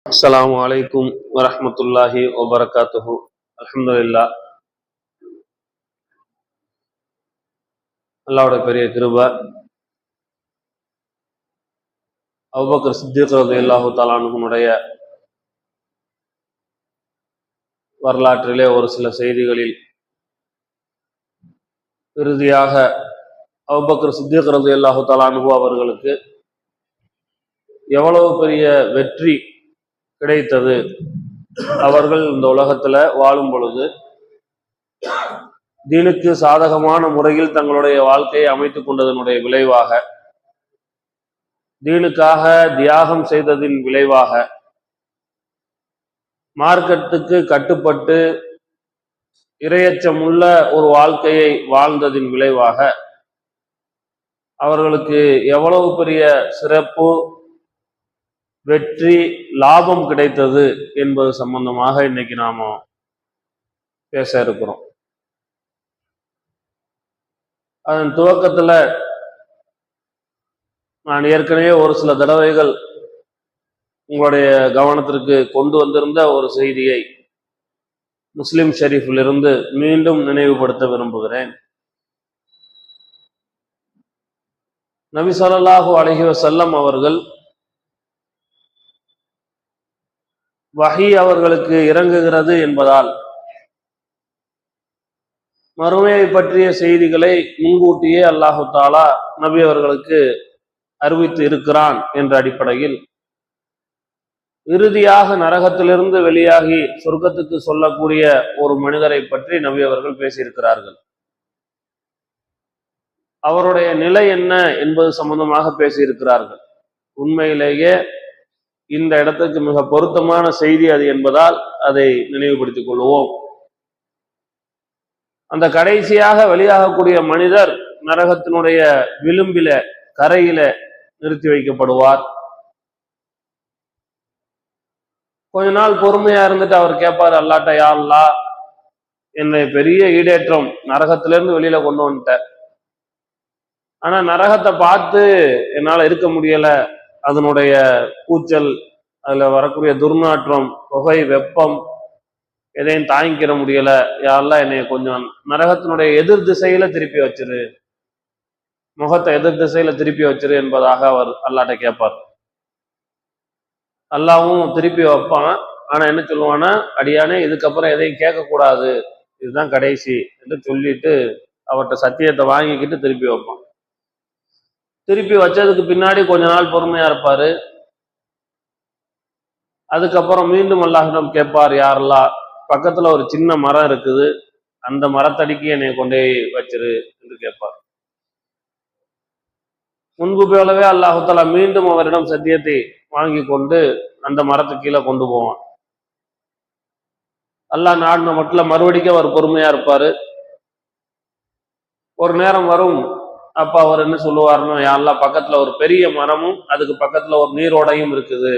அஸ்ஸலாமு அலைக்கும் வரஹ்மத்துல்லாஹி வபரகாத்துஹு. அல்ஹம்துலில்லாஹ். அல்லாஹ்வுடைய பெரிய கிருபை. அபூபக்கர் சித்திக் ரலியல்லாஹு தஆலா அன்ஹுடைய வரலாற்றிலே ஒரு சில செய்திகளில் இறுதியாக அபூபக்கர் சித்திக் ரலியல்லாஹு தஆலா அன்ஹு அவர்களுக்கு எவ்வளவு பெரிய வெற்றி கிடைத்தது, அவர்கள் இந்த உலகத்துல வாழும் பொழுது தீனுக்கு சாதகமான முறையில் தங்களுடைய வாழ்க்கையை அமைத்துக் கொண்டதனுடைய விளைவாக, தீனுக்காக தியாகம் செய்ததின் விளைவாக, மார்க்கத்துக்கு கட்டுப்பட்டு இரையச்சமுள்ள ஒரு வாழ்க்கையை வாழ்ந்ததின் விளைவாக அவர்களுக்கு எவ்வளவு பெரிய சிறப்பு, வெற்றி, லாபம் கிடைத்தது என்பது சம்பந்தமாக இன்னைக்கு நாம பேச இருக்கிறோம். அதன் துவக்கத்துல நான் ஏற்கனவே ஒரு சில தடவைகள் உங்களுடைய கவனத்திற்கு கொண்டு வந்திருந்த ஒரு செய்தியை முஸ்லிம் ஷெரீஃபிலிருந்து மீண்டும் நினைவுபடுத்த விரும்புகிறேன். நபி ஸல்லல்லாஹு அலைஹி வஸல்லம் அவர்கள் வஹி அவர்களுக்கு இறங்குகிறது என்பதால் மறுமையை பற்றிய செய்திகளை முன்கூட்டியே அல்லாஹு தாலா நபி அவர்களுக்கு அறிவித்து இருக்கிறான் என்ற அடிப்படையில் இறுதியாக நரகத்திலிருந்து வெளியாகி சொர்க்கத்துக்கு சொல்லக்கூடிய ஒரு மனிதரை பற்றி நபி அவர்கள் பேசியிருக்கிறார்கள். அவருடைய நிலை என்ன என்பது சம்பந்தமாக பேசியிருக்கிறார்கள். உண்மையிலேயே இந்த இடத்துக்கு மிக பொருத்தமான செய்தி அது என்பதால் அதை நினைவுபடுத்திக் கொள்வோம். அந்த கடைசியாக வெளியாகக்கூடிய மனிதர் நரகத்தினுடைய விளிம்பில, கரையில நிறுத்தி வைக்கப்படுவார். கொஞ்ச நாள் பொறுமையா இருந்துட்டு அவர் கேட்பாரு அல்லாட்ட, யா அல்லாஹ், என்னை பெரிய ஈடேற்றம் நரகத்திலிருந்து வெளியில கொண்டு வந்துட்ட, ஆனா நரகத்தை பார்த்து என்னால இருக்க முடியல, அதனுடைய கூச்சல், அதுல வரக்கூடிய துர்நாற்றம், புகை, வெப்பம், எதையும் தாங்கிக்கிற முடியல, யா அல்லாஹ் என்னைய கொஞ்சம் நரகத்தினுடைய எதிர் திசையில திருப்பி வச்சிரு, முகத்தை எதிர் திசையில திருப்பி வச்சிரு என்பதாக அவர் அல்லாட்ட கேட்பார். அல்லாவும் திருப்பி வைப்பான். ஆனா என்ன சொல்லுவானா, அடியானே இதுக்கப்புறம் எதையும் கேட்கக்கூடாது, இதுதான் கடைசி என்று சொல்லிட்டு அவர்கிட்ட சத்தியத்தை வாங்கிக்கிட்டு திருப்பி வைப்பான். திருப்பி வச்சதுக்கு பின்னாடி கொஞ்ச நாள் பொறுமையா இருப்பாரு. அதுக்கப்புறம் மீண்டும் அல்லாஹ்விடம் கேட்பார், யாரெல்லாம் பக்கத்துல ஒரு சின்ன மரம் இருக்குது, அந்த மரத்தடிக்கு என்னை கொண்டே வச்சிரு என்று கேட்பார். முன்பு போலவே அல்லாஹு தஆலா மீண்டும் அவரிடம் சத்தியத்தை வாங்கி கொண்டு அந்த மரத்துக்கு கீழே கொண்டு போவான். அல்லாஹ் நாடின மட்டும் மறுபடிக்கும் அவர் பொறுமையா இருப்பாரு. ஒரு நேரம் வரும், அப்ப அவர் என்ன சொல்லுவாருன்னா, யா அல்லாஹ், பக்கத்துல ஒரு பெரிய மரமும் அதுக்கு பக்கத்துல ஒரு நீரோடையும் இருக்குது,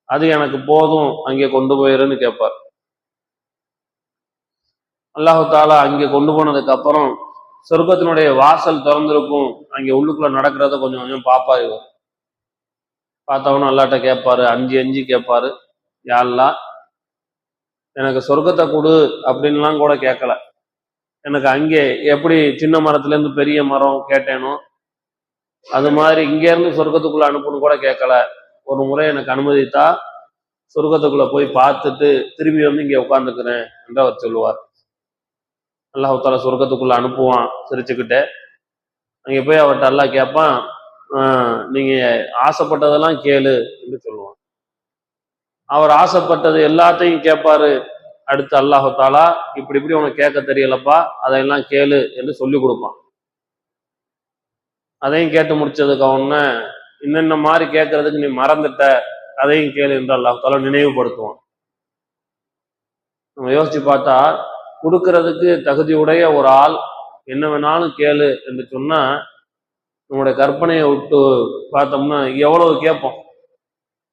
அது எனக்கு போதும், அங்கே கொண்டு போயிருன்னு கேட்பார். அல்லாஹு தாலா அங்கே கொண்டு போனதுக்கு அப்புறம் சொர்க்கத்தினுடைய வாசல் திறந்திருக்கும், அங்கே உள்ளுக்குள்ள நடக்கிறத கொஞ்சம் கொஞ்சம் பாப்பாரு. பார்த்தவனும் அல்லாட்ட கேட்பாரு, அஞ்சு அஞ்சு கேட்பாரு, யா அல்லாஹ், எனக்கு சொர்க்கத்தை கொடு அப்படின்லாம் கூட கேட்கல, எனக்கு அங்கே எப்படி சின்ன மரத்துல இருந்து பெரிய மரம் கேட்டேனோ அது மாதிரி இங்க இருந்து சொர்க்கத்துக்குள்ள அனுப்புன்னு கூட கேட்கல, ஒரு முறை எனக்கு அனுமதித்தா சொர்க்கத்துக்குள்ள போய் பார்த்துட்டு திரும்பி வந்து இங்க உட்கார்ந்துக்கிறேன் என்று அவர் சொல்லுவார். அல்லாஹ் தாலா சொர்க்கத்துக்குள்ள அனுப்புவான் சிரிச்சுக்கிட்டே. அங்க போய் அவர்கிட்ட அல்லாஹ் கேட்பான், நீங்க ஆசைப்பட்டதெல்லாம் கேளு என்று சொல்லுவான். அவர் ஆசைப்பட்டது எல்லாத்தையும் கேட்பாரு. அடுத்து அல்லாஹு தாலா, இப்படி இப்படி உனக்கு கேட்க தெரியலப்பா, அதையெல்லாம் கேளு என்று சொல்லி கொடுப்பான். அதையும் கேட்டு முடிச்சதுக்கு அவன, இன்னென்ன மாதிரி கேட்கறதுக்கு நீ மறந்துட்ட, அதையும் கேளு என்று அல்லாஹ் தாலா நினைவுபடுத்துவான். நம்ம யோசிச்சு பார்த்தா, கொடுக்கறதுக்கு தகுதியுடைய ஒரு ஆள் என்ன வேணாலும் கேளு என்று சொன்னா, நம்முடைய கற்பனையை விட்டு பார்த்தோம்னா எவ்வளவு கேட்போம்.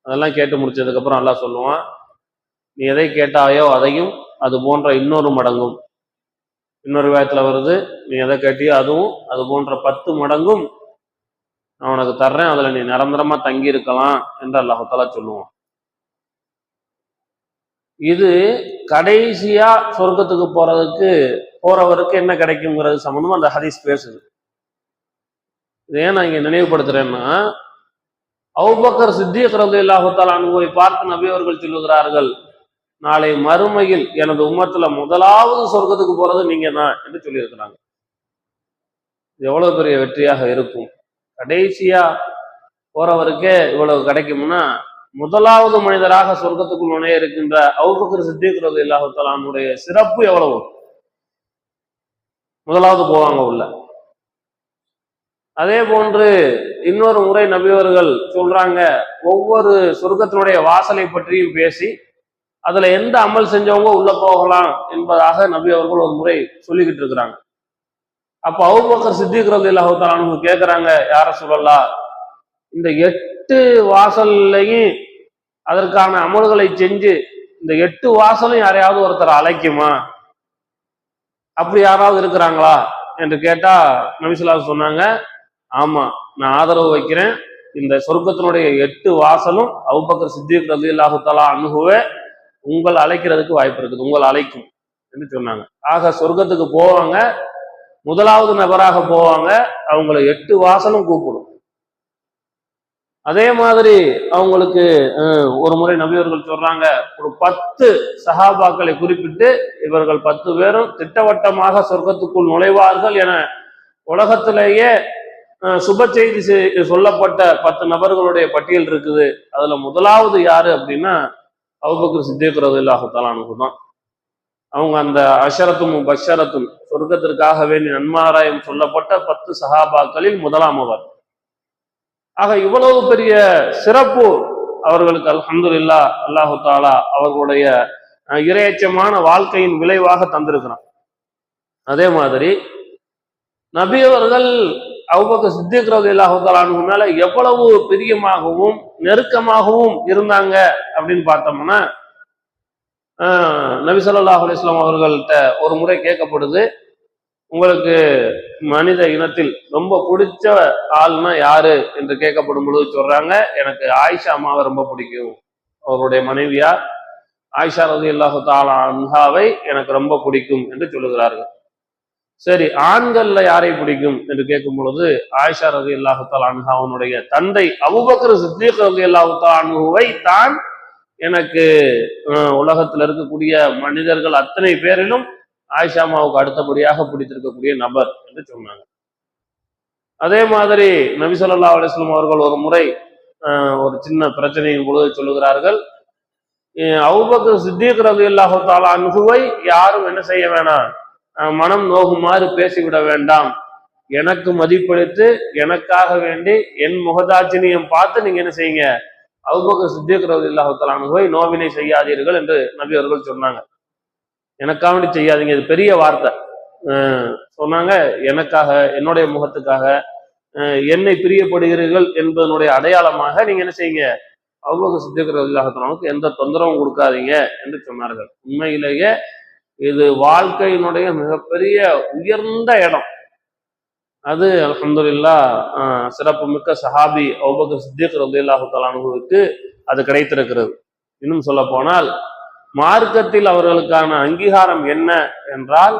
அதெல்லாம் கேட்டு முடிச்சதுக்கு அப்புறம் அல்லாஹ் சொல்லுவான், நீ எதை கேட்டாயோ அதையும் அது போன்ற இன்னொரு மடங்கும், இன்னொரு விதத்துல வருது, நீ எதை கேட்டியோ அதுவும் அது போன்ற 10 மடங்கும் நான் உனக்கு தர்றேன், அதுல நீ நிரந்தரமா தங்கி இருக்கலாம் என்று அல்லாஹ் தஆலா சொல்லுவான். இது கடைசியா சொர்க்கத்துக்கு போறவருக்கு என்ன கிடைக்குங்கிறது சம்பந்தமா அந்த ஹதீஸ் பேசுது. இதை ஏன் நான் இங்க நினைவுபடுத்துறேன்னா, அபூபக்கர் சித்தீக் ரலியல்லாஹு தஆலா அன்ஹுவை பார்த்து நபி அவர்கள் சொல்லுகிறார்கள், நாளை மறுமையில் எனது உம்மத்துல முதலாவது சொர்க்கத்துக்கு போறது நீங்க தான் என்று சொல்லியிருக்கிறாங்க. இது எவ்வளவு பெரிய வெற்றியாக இருக்கும். கடைசியா போறவருக்கே இவ்வளவு கிடைக்கும்னா, முதலாவது மனிதராக சொர்க்கத்துக்குள் நுழைய இருக்கின்ற அபூபக்கர் சித்தீக் ரலியல்லாஹு தஆலா அன்ஹுடைய சிறப்பு எவ்வளவு. முதலாவது போவாங்க உள்ள. அதே போன்று இன்னொரு முறை நபி அவர்கள் சொல்றாங்க, ஒவ்வொரு சொர்க்கத்தினுடைய வாசலை பற்றியும் பேசி அதுல எந்த அமல் செஞ்சவங்க உள்ள போகலாம் என்பதாக நபி அவர்கள் ஒரு முறை சொல்லிக்கிட்டு இருக்கிறாங்க. அப்ப அபூபக்கர் சித்தீக் ரலியல்லாஹு தஆலா அன்ஹு கேட்கிறாங்க, யா ரசூலல்லாஹ், இந்த 8 வாசல்லையும் அதற்கான அமல்களை செஞ்சு இந்த 8 வாசலும் யாரையாவது ஒருத்தர் அழைக்குமா, அப்படி யாராவது இருக்கிறாங்களா என்று கேட்டா நபி ஸல்லல்லாஹு அலைஹி வஸல்லம் சொன்னாங்க, ஆமா, நான் ஆதரவு வைக்கிறேன். இந்த சொர்க்கத்தினுடைய 8 வாசலும் அபூபக்கர் சித்தீக் ரலியல்லாஹு தஆலா அன்ஹுவை உங்கள் அழைக்கிறதுக்கு வாய்ப்பு இருக்குது, உங்கள் அழைக்கும் என்று சொன்னாங்க. ஆக சொர்க்கத்துக்கு போவாங்க, முதலாவது நபராக போவாங்க, அவங்களை 8 வாசலும் கூப்பிடும். அதே மாதிரி அவங்களுக்கு ஒரு முறை நபியவர்கள் சொல்றாங்க, ஒரு 10 சஹாபாக்களை குறிப்பிட்டு இவர்கள் 10 பேரும் திட்டவட்டமாக சொர்க்கத்துக்குள் நுழைவார்கள் என உலகத்திலேயே சுப செய்தி சொல்லப்பட்ட 10 நபர்களுடைய பட்டியல் இருக்குது. அதுல முதலாவது யாரு அப்படின்னா அபூபக்கர் சித்தீக் ரலியல்லாஹு தஆலா அன்ஹு தான். அவங்க அந்த அஷரத்தும் பஷரத்தும் சொர்க்கத்திற்காக வேண்டி நன்மாராயம் சொல்லப்பட்ட 10 சஹாபாக்களில் முதலாம் அவர். ஆக இவ்வளவு பெரிய சிறப்பு அவர்களுக்கு அல்ஹம்துலில்லாஹ் அல்லாஹு தஆலா அவர்களுடைய இரையச்சமான வாழ்க்கையின் விளைவாக தந்திருக்கிறான். அதே மாதிரி நபி அவர்கள் அபூபக்கர் சித்தீக் ரலியல்லாஹு தஆலா அன்ஹு மேல எவ்வளவு பிரியமாகவும் நெருக்கமாகவும் இருந்தாங்க அப்படின்னு பார்த்தோம்னா, நபி ஸல்லல்லாஹு அலைஹி வஸல்லம் அவர்கள்ட்ட ஒரு முறை கேட்கப்படுது, உங்களுக்கு மனித இனத்தில் ரொம்ப பிடிச்ச ஆள்னா யாரு என்று கேட்கப்படும் பொழுது சொல்றாங்க, எனக்கு ஆயிஷா அம்மாவை ரொம்ப பிடிக்கும். அவருடைய மனைவியார் ஆயிஷா ரலியல்லாஹு தஆலா அன்ஹாவை எனக்கு ரொம்ப பிடிக்கும் என்று சொல்லுகிறார்கள். சரி, ஆண்கள்ல யாரை பிடிக்கும் என்று கேட்கும் பொழுது ஆயிஷா ரலியல்லாஹு தஆலா அன்ஹாவுடைய தந்தை அபூபக்கர் சித்தீக் ரலியல்லாஹு தஆலா அன்ஹுவை தான் எனக்கு உலகத்தில் இருக்கக்கூடிய மனிதர்கள் அத்தனை பேரிலும் ஆயிஷா அம்மாவுக்கு அடுத்தபடியாக பிடித்திருக்கக்கூடிய நபர் என்று சொன்னாங்க. அதே மாதிரி நபி ஸல்லல்லாஹு அலைஹி வஸல்லம் அவர்கள் ஒரு முறை ஒரு சின்ன பிரச்சனையின் பொழுது சொல்லுகிறார்கள், அபூபக்கர் சித்தீக் ரலியல்லாஹு தஆலா அன்ஹுவை யாரும் என்ன செய்ய வேணாம், மனம் நோகுமாறு பேசிவிட வேண்டாம். எனக்கு மதிப்பளித்து எனக்காக வேண்டி என் முகதாட்சினியம் பார்த்து நீங்க என்ன செய்யுங்க, அபூபக்கர் சித்தீக் ரலியல்லாஹு தஆலா அன்ஹுவை நோவினை செய்யாதீர்கள் என்று நபி அவர்கள் சொன்னாங்க. எனக்காக வேண்டி செய்யாதீங்க, இது பெரிய வார்த்தை சொன்னாங்க. எனக்காக, என்னுடைய முகத்துக்காக என்னை பிரியப்படுகிறீர்கள் என்பதனுடைய அடையாளமாக நீங்க என்ன செய்யுங்க, அபூபக்கர் சித்தீக் ரலியல்லாஹு தஆலா அன்ஹுவுக்கு எந்த தொந்தரவும் கொடுக்காதீங்க என்று சொன்னார்கள். உண்மையிலேயே இது வாழ்க்கையினுடைய மிகப்பெரிய உயர்ந்த இடம். அது அல்ஹம்துலில்லாஹ் சிறப்பு மிக்க சஹாபி அபூபக்கர் சித்தீக் ரலியல்லாஹு தஆலா அன்ஹுவுக்கு அது கிடைத்திருக்கிறது. இன்னும் சொல்ல போனால் மார்க்கத்தில் அவர்களுக்கான அங்கீகாரம் என்ன என்றால்,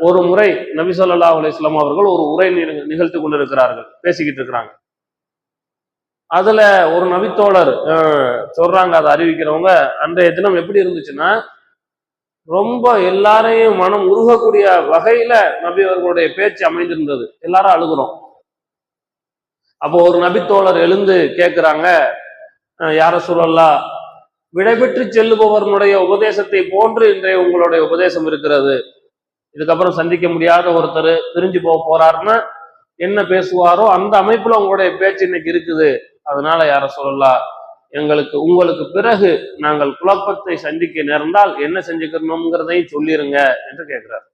ஒரு முறை நபி ஸல்லல்லாஹு அலைஹி வஸல்லம் அவர்கள் ஒரு உரை நிகழ்த்தி கொண்டிருக்கிறார்கள், பேசிக்கிட்டு இருக்கிறாங்க. அதுல ஒரு நபித்தோழர் சொல்றாங்க, அதை அறிவிக்கிறவங்க, அன்றைய தினம் எப்படி இருந்துச்சுன்னா, ரொம்ப எல்லாரையும் மனம் உருகக்கூடிய வகையில நபி அவர்களுடைய பேச்சு அமைந்திருந்தது. எல்லாரும் அழுகுறோம். அப்போ ஒரு நபித்தோழர் எழுந்து கேட்கிறாங்க, யா ரசூலல்லாஹ், விடைபெற்று செல்லுபவர்களுடைய உபதேசத்தை போன்று இன்றைய உங்களுடைய உபதேசம் இருக்கிறது. இதுக்கப்புறம் சந்திக்க முடியாத ஒருத்தர் பிரிஞ்சு போறாருன்னா என்ன பேசுவாரோ அந்த அமைப்புல உங்களுடைய பேச்சு இன்னைக்கு இருக்குது. அதனால யா ரசூலல்லாஹ், உங்களுக்கு பிறகு நாங்கள் குழப்பத்தை சந்திக்க நேர்ந்தால் என்ன செஞ்சுக்கணுங்கிறதையும் சொல்லிருங்க என்று கேட்கிறார்.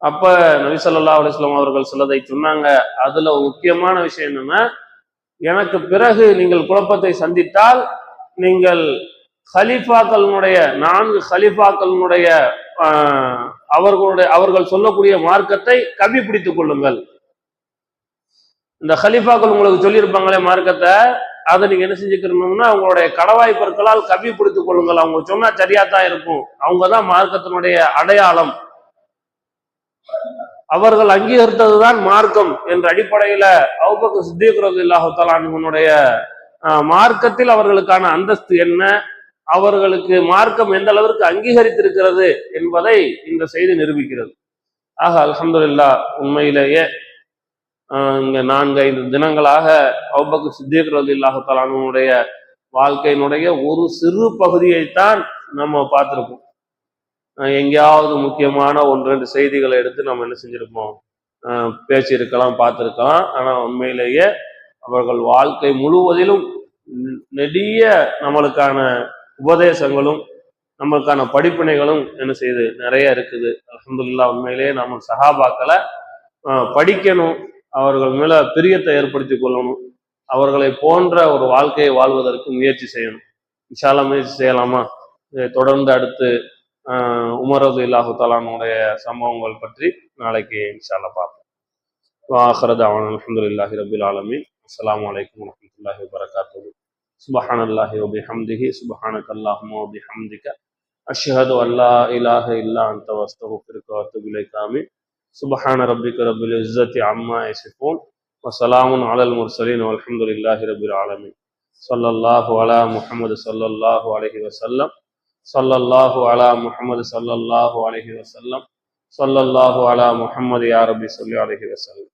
அப்ப நபி ஸல்லல்லாஹு அலைஹி வஸல்லம் அவர்கள் சிலதை சொன்னாங்க. அதுல முக்கியமான விஷயம் என்னன்னா, எனக்கு பிறகு நீங்கள் குழப்பத்தை சந்தித்தால் நீங்கள் ஹலீஃபாக்களுடைய 4 ஹலீஃபாக்களுடைய அவர்கள் சொல்லக்கூடிய மார்க்கத்தை கவி பிடித்துக் கொள்ளுங்கள். இந்த ஹலீஃபாக்கள் உங்களுக்கு சொல்லியிருப்பாங்களே மார்க்கத்தை, அதை நீங்க என்ன செஞ்சுக்கணும்னா அவங்களுடைய கடவாய் பொருட்களால் கவி பிடித்துக் கொள்ளுங்கள். அவங்க சொன்னா சரியா தான் இருக்கும். அவங்கதான் மார்க்கத்தினுடைய அடையாளம், அவர்கள் அங்கீகரித்ததுதான் மார்க்கம் என்ற அடிப்படையில அபூபக்கர் சித்தீக் ரலியல்லாஹு தஆலா அன்ஹுவுடைய மார்க்கத்தில் அவர்களுக்கான அந்தஸ்து என்ன, அவர்களுக்கு மார்க்கம் எந்த அளவிற்கு அங்கீகரித்திருக்கிறது என்பதை இந்த செய்தி நிரூபிக்கிறது. ஆக அல்ஹம்துலில்லாஹ், உண்மையிலேயே இங்க 4-5 தினங்களாக அபூபக்கர் சித்தீக் ரலியல்லாஹு தஆலா அன்ஹுவுடைய வாழ்க்கையினுடைய ஒரு சிறு பகுதியைத்தான் நம்ம பார்த்திருப்போம். எங்கேயாவது முக்கியமான 1-2 செய்திகளை எடுத்து நம்ம என்ன செஞ்சிருப்போம், பேசியிருக்கலாம், பார்த்திருக்கலாம். ஆனா உண்மையிலேயே அவர்கள் வாழ்க்கை முழுவதிலும் நெடிய நம்மளுக்கான உபதேசங்களும் நம்மளுக்கான படிப்பினைகளும் என்ன செய்யுது, நிறைய இருக்குது. அல்ஹம்துலில்லாஹ், உண்மையிலேயே நம்ம சஹாபாக்களை படிக்கணும், அவர்கள் மேல பிரியத்தை ஏற்படுத்திக் கொள்ளணும், அவர்களை போன்ற ஒரு வாழ்க்கையை வாழ்வதற்கு முயற்சி செய்யணும். இன்ஷா அல்லாஹ் முயற்சி செய்யலாமா? தொடர்ந்து அடுத்து உமர் ரலியல்லாஹு தஆலா அன்ஹுவுடைய சம்பவங்கள் பற்றி நாளைக்கு இன்ஷா அல்லாஹ் பார்ப்போம். وآخر دعوانا الحمد لله رب العالمين. السلام عليكم ورحمة الله وبركاته. سبحان الله وبحمده سبحانك اللهم وبحمدك أشهد أن لا إله إلا أنت واستغفرك وأتوب إليك. آمين. سبحان ربك رب العزة عما يصفون وسلام على المرسلين والحمد لله رب العالمين. صلى الله على محمد صلى الله عليه وسلم. صلى الله على محمد صلى الله عليه وسلم. صلى الله على محمد يا ربي صل عليه وسلم.